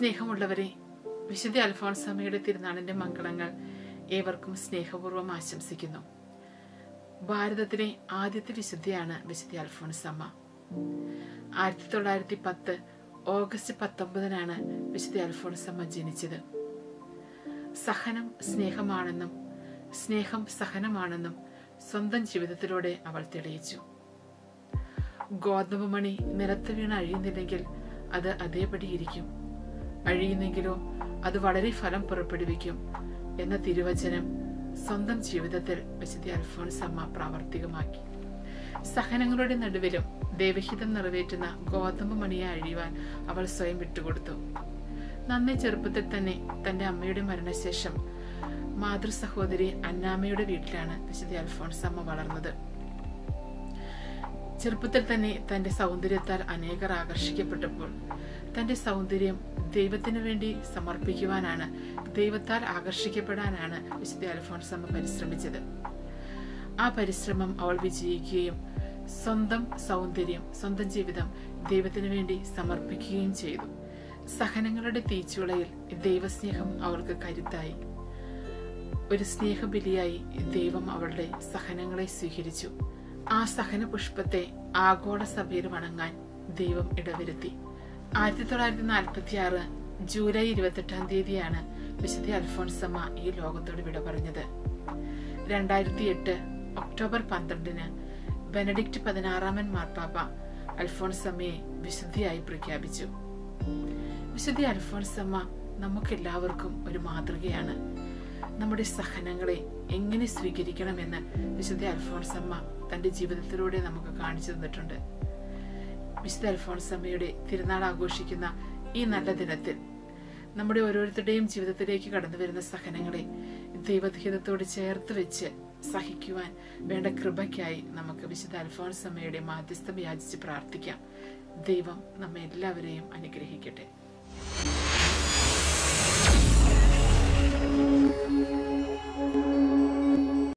സ്നേഹമുള്ളവരെ, വിശുദ്ധ അൽഫോൻസാമ്മയുടെ തിരുനാളിന്റെ മംഗളങ്ങൾ ഏവർക്കും സ്നേഹപൂർവ്വം ആശംസിക്കുന്നു. ഭാരതത്തിലെ ആദ്യത്തെ വിശുദ്ധയാണ് വിശുദ്ധ അൽഫോൻസാമ്മ. 1910 ഓഗസ്റ്റ് 19 വിശുദ്ധ അൽഫോൻസാമ്മ ജനിച്ചത്. സഹനം സ്നേഹമാണെന്നും സ്നേഹം സഹനമാണെന്നും സ്വന്തം ജീവിതത്തിലൂടെ അവൾ തെളിയിച്ചു. ഗോതമ്പ് മണി നിലത്ത് വീണ് അഴിയുന്നില്ലെങ്കിൽ അത് അതേപടി ഇരിക്കും, അഴിയുന്നെങ്കിലോ അത് വളരെ ഫലം പുറപ്പെടുവിക്കും എന്ന തിരുവചനം സ്വന്തം ജീവിതത്തിൽ വിശുദ്ധ അൽഫോൻസാമ്മ പ്രാവർത്തികമാക്കി. സഹനങ്ങളുടെ നടുവിലും ദൈവഹിതം നിറവേറ്റുന്ന ഗോതമ്പ് മണിയെ അഴിയുവാൻ അവൾ സ്വയം വിട്ടുകൊടുത്തു. നന്നേ ചെറുപ്പത്തിൽ തന്നെ തന്റെ അമ്മയുടെ മരണശേഷം മാതൃ സഹോദരി അന്നാമ്മയുടെ വീട്ടിലാണ് വിശുദ്ധ അൽഫോൻസാമ്മ വളർന്നത്. ചെറുപ്പത്തിൽ തന്നെ തന്റെ സൗന്ദര്യത്താൽ അനേകർ ആകർഷിക്കപ്പെട്ടപ്പോൾ തന്റെ സൗന്ദര്യം ദൈവത്തിനു വേണ്ടി സമർപ്പിക്കുവാനാണ്, ദൈവത്താൽ ആകർഷിക്കപ്പെടാനാണ് വിശുദ്ധ അൽഫോൻസാമ്മ പരിശ്രമിച്ചത്. ആ പരിശ്രമം അവൾ വിജയിക്കുകയും സ്വന്തം സൗന്ദര്യം, സ്വന്തം ജീവിതം ദൈവത്തിനു വേണ്ടി സമർപ്പിക്കുകയും ചെയ്തു. സഹനങ്ങളുടെ തീച്ചുളയിൽ ദൈവസ്നേഹം അവൾക്ക് കരുത്തായി. ഒരു സ്നേഹബലിയായി ദൈവം അവളുടെ സഹനങ്ങളെ സ്വീകരിച്ചു. ആ സഹന പുഷ്പത്തെ ആഗോള സഭയിൽ വണങ്ങാൻ ദൈവം ഇടവരുത്തി. 1946 ജൂലൈ 28 വിശുദ്ധ അൽഫോൻസാമ്മ ഈ ലോകത്തോട് വിട പറഞ്ഞത്. 2008 ഒക്ടോബർ 12 ബെനഡിക്റ്റ് 16 മാർപ്പാപ്പ അൽഫോൻസാമ്മയെ വിശുദ്ധിയായി പ്രഖ്യാപിച്ചു. വിശുദ്ധ അൽഫോൻസാമ്മ നമുക്കെല്ലാവർക്കും ഒരു മാതൃകയാണ്. നമ്മുടെ സഹനങ്ങളെ എങ്ങനെ സ്വീകരിക്കണമെന്ന് വിശുദ്ധ അൽഫോൻസാമ്മ തന്റെ ജീവിതത്തിലൂടെ നമുക്ക് കാണിച്ചു തന്നിട്ടുണ്ട്. വിശുദ്ധ അൽഫോൻസാമ്മയുടെ തിരുനാൾ ആഘോഷിക്കുന്ന ഈ നല്ല ദിനത്തിൽ നമ്മുടെ ഓരോരുത്തരുടെയും ജീവിതത്തിലേക്ക് കടന്നു വരുന്ന സഹനങ്ങളെ ദൈവഹിതത്തോട് ചേർത്ത് വെച്ച് സഹിക്കുവാൻ വേണ്ട കൃപയ്ക്കായി നമുക്ക് വിശുദ്ധ അൽഫോൻസാമ്മയുടെ മാധ്യസ്ഥം യാചിച്ച് പ്രാർത്ഥിക്കാം. ദൈവം നമ്മെ എല്ലാവരെയും അനുഗ്രഹിക്കട്ടെ.